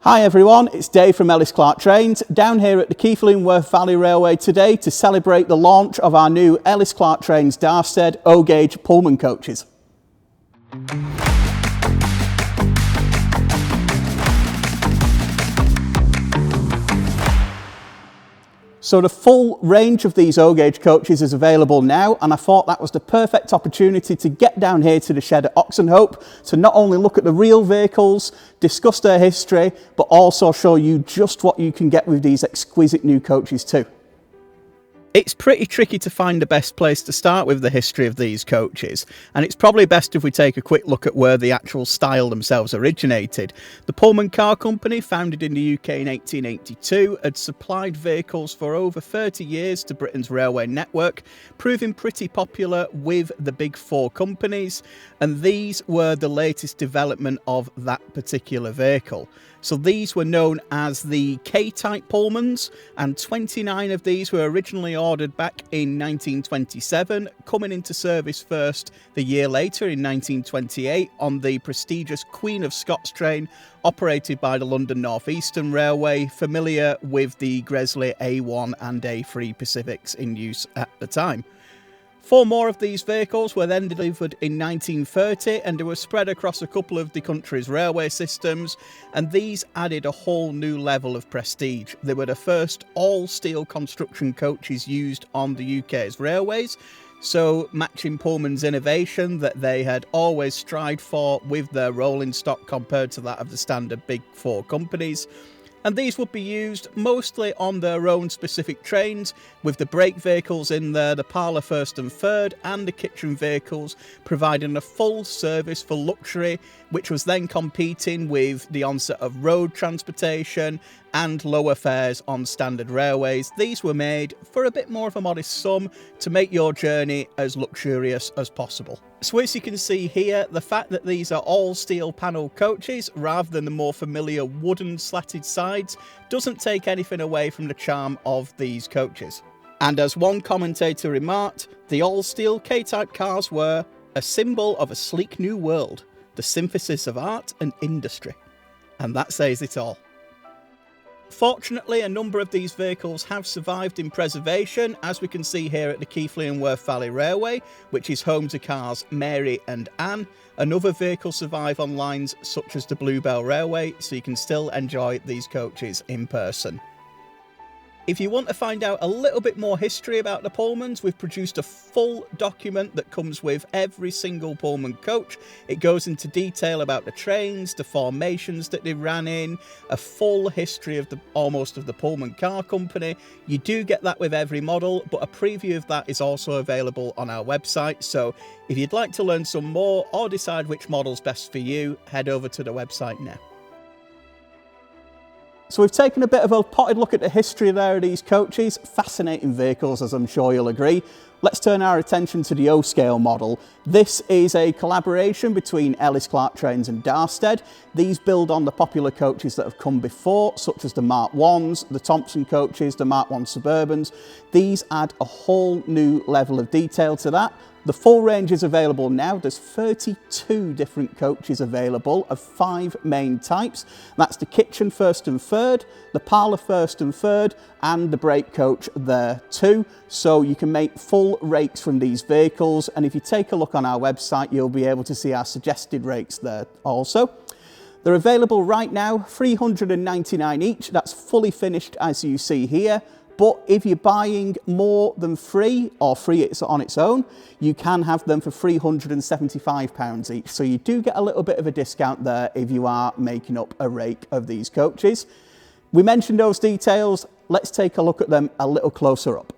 Hi everyone, it's Dave from Ellis Clark Trains, down here at the Keighley-in-Worth Valley Railway today to celebrate the launch of our new Ellis Clark Trains Darstaed O-Gauge Pullman coaches. So the full range of these O-Gauge coaches is available now, and I thought that was the perfect opportunity to get down here to the shed at Oxenhope to not only look at the real vehicles, discuss their history, but also show you just what you can get with these exquisite new coaches too. It's pretty tricky to find the best place to start with the history of these coaches, and it's probably best if we take a quick look at where the actual style themselves originated. The Pullman Car Company, founded in the UK in 1882, had supplied vehicles for over 30 years to Britain's railway network, proving pretty popular with the big four companies, and these were the latest development of that particular vehicle. So these were known as the K-type Pullmans, and 29 of these were originally ordered back in 1927, coming into service first the year later in 1928 on the prestigious Queen of Scots train operated by the London North Eastern Railway, familiar with the Gresley A1 and A3 Pacifics in use at the time. 4 more of these vehicles were then delivered in 1930, and they were spread across a couple of the country's railway systems, and these added a whole new level of prestige. They were the first all-steel construction coaches used on the UK's railways, so matching Pullman's innovation that they had always strived for with their rolling stock compared to that of the standard big four companies. And these would be used mostly on their own specific trains, with the brake vehicles in there, the parlour first and third, and the kitchen vehicles, providing a full service for luxury, which was then competing with the onset of road transportation and lower fares on standard railways. These were made for a bit more of a modest sum to make your journey as luxurious as possible. So as you can see here, the fact that these are all steel panel coaches rather than the more familiar wooden slatted sides doesn't take anything away from the charm of these coaches. And as one commentator remarked, the all steel K-type cars were a symbol of a sleek new world, the synthesis of art and industry. And that says it all. Fortunately, a number of these vehicles have survived in preservation, as we can see here at the Keighley-in-Worth Valley Railway, which is home to cars Mary and Anne. Another vehicle survive on lines such as the Bluebell Railway, so you can still enjoy these coaches in person. If you want to find out a little bit more history about the Pullmans, we've produced a full document that comes with every single Pullman coach. It goes into detail about the trains, the formations that they ran in, a full history of almost of the Pullman Car Company. You do get that with every model, but a preview of that is also available on our website. So if you'd like to learn some more or decide which model's best for you, head over to the website now. So we've taken a bit of a potted look at the history there of these coaches. Fascinating vehicles, as I'm sure you'll agree. Let's turn our attention to the Oscale model. This is a collaboration between Ellis Clark Trains and Darstaed. These build on the popular coaches that have come before, such as the Mark 1s, the Thompson coaches, the Mark 1 Suburbans. These add a whole new level of detail to that. The full range is available now. There's 32 different coaches available of 5 main types. That's the kitchen first and third, the parlour first and third, and the brake coach there too. So you can make full rates from these vehicles, and if you take a look on our website, you'll be able to see our suggested rates there also. They're available right now, $399 each. That's fully finished as you see here. But if you're buying more than 3, or 3 it's on its own, you can have them for £375 each. So you do get a little bit of a discount there if you are making up a rake of these coaches. We mentioned those details. Let's take a look at them a little closer up.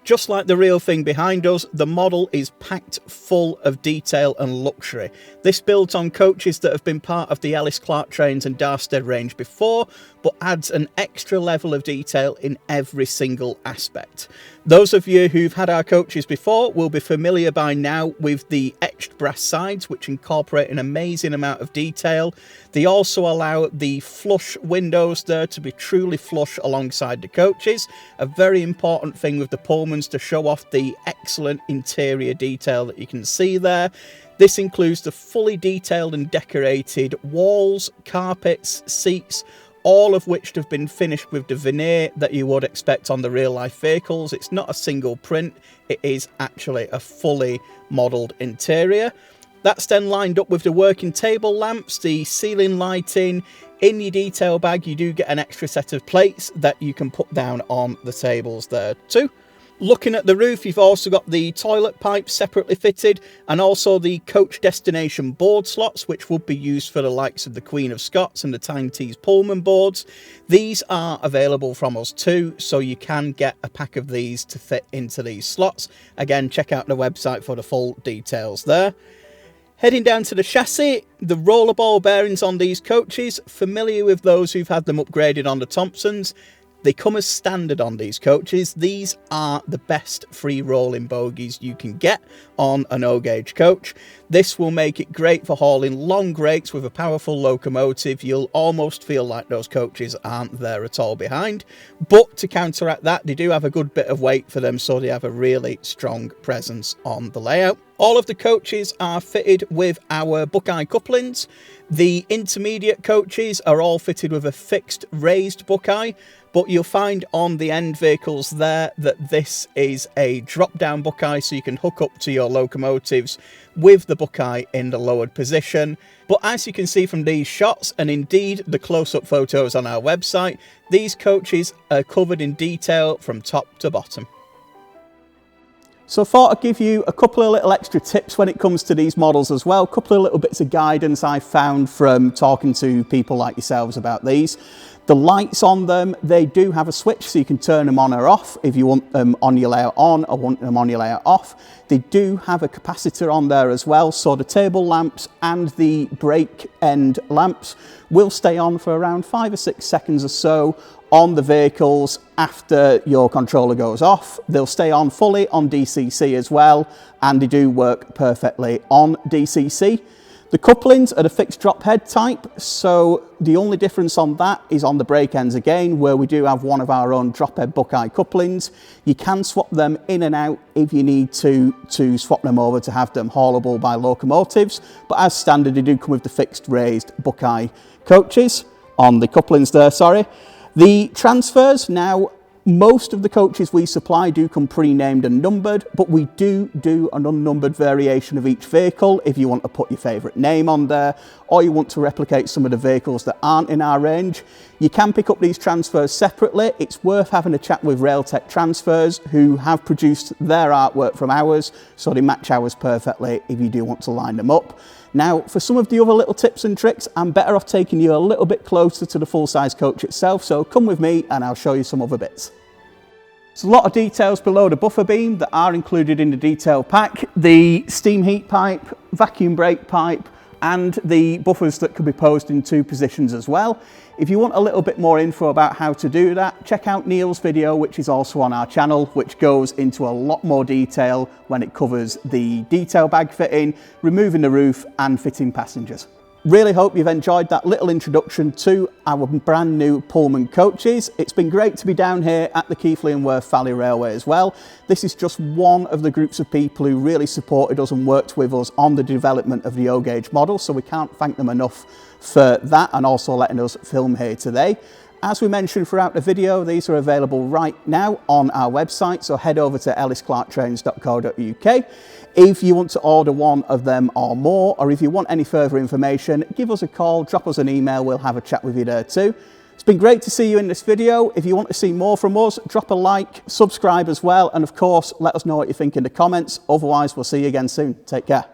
Just like the real thing behind us, the model is packed full of detail and luxury. This builds on coaches that have been part of the Ellis Clark Trains and Darstaed range before, but adds an extra level of detail in every single aspect. Those of you who've had our coaches before will be familiar by now with the etched brass sides, which incorporate an amazing amount of detail. They also allow the flush windows there to be truly flush alongside the coaches. A very important thing with the Pullmans to show off the excellent interior detail that you can see there. This includes the fully detailed and decorated walls, carpets, seats, all of which have been finished with the veneer that you would expect on the real life vehicles. It's not a single print, it is actually a fully modelled interior. That's then lined up with the working table lamps, the ceiling lighting. In your detail bag you do get an extra set of plates that you can put down on the tables there too. Looking at the roof, you've also got the toilet pipes separately fitted, and also the coach destination board slots, which would be used for the likes of the Queen of Scots and the Tyne Tees Pullman boards. These are available from us too, so you can get a pack of these to fit into these slots. Again, check out the website for the full details there. Heading down to the chassis, the rollerball bearings on these coaches, familiar with those who've had them upgraded on the Thompsons. They come as standard on these coaches. These are the best free rolling bogies you can get on an O-gauge coach. This will make it great for hauling long rakes with a powerful locomotive. You'll almost feel like those coaches aren't there at all behind. But to counteract that, they do have a good bit of weight for them, so they have a really strong presence on the layout. All of the coaches are fitted with our Buckeye couplings. The intermediate coaches are all fitted with a fixed raised Buckeye, but you'll find on the end vehicles there that this is a drop-down Buckeye, so you can hook up to your locomotives with the Buckeye in the lowered position. But as you can see from these shots, and indeed the close-up photos on our website, these coaches are covered in detail from top to bottom. So I thought I'd give you a couple of little extra tips when it comes to these models as well. A couple of little bits of guidance I found from talking to people like yourselves about these. The lights on them, they do have a switch, so you can turn them on or off if you want them on your layout on or want them on your layout off. They do have a capacitor on there as well, so the table lamps and the brake end lamps will stay on for around 5 or 6 seconds or so on the vehicles after your controller goes off. They'll stay on fully on DCC as well, and they do work perfectly on DCC. The couplings are the fixed drop head type, so the only difference on that is on the brake ends again, where we do have one of our own drop head Buckeye couplings. You can swap them in and out if you need to swap them over to have them haulable by locomotives, but as standard they do come with the fixed raised Buckeye coaches on the couplings there, sorry. The transfers, now most of the coaches we supply do come pre-named and numbered, but we do an unnumbered variation of each vehicle if you want to put your favourite name on there, or you want to replicate some of the vehicles that aren't in our range. You can pick up these transfers separately. It's worth having a chat with Railtech Transfers, who have produced their artwork from ours, so they match ours perfectly if you do want to line them up. Now, for some of the other little tips and tricks, I'm better off taking you a little bit closer to the full-size coach itself, so come with me and I'll show you some other bits. There's a lot of details below the buffer beam that are included in the detail pack. The steam heat pipe, vacuum brake pipe, and the buffers that can be posed in 2 positions as well. If you want a little bit more info about how to do that, check out Neil's video, which is also on our channel, which goes into a lot more detail when it covers the detail bag fitting, removing the roof and fitting passengers. Really hope you've enjoyed that little introduction to our brand new Pullman coaches. It's been great to be down here at the Keighley and Worth Valley Railway as well. This is just one of the groups of people who really supported us and worked with us on the development of the O-gauge model, so we can't thank them enough for that and also letting us film here today. As we mentioned throughout the video, these are available right now on our website, so head over to ellisclarktrains.co.uk. If you want to order one of them or more, or if you want any further information, give us a call, drop us an email, we'll have a chat with you there too. It's been great to see you in this video. If you want to see more from us, drop a like, subscribe as well, and of course, let us know what you think in the comments. Otherwise, we'll see you again soon. Take care.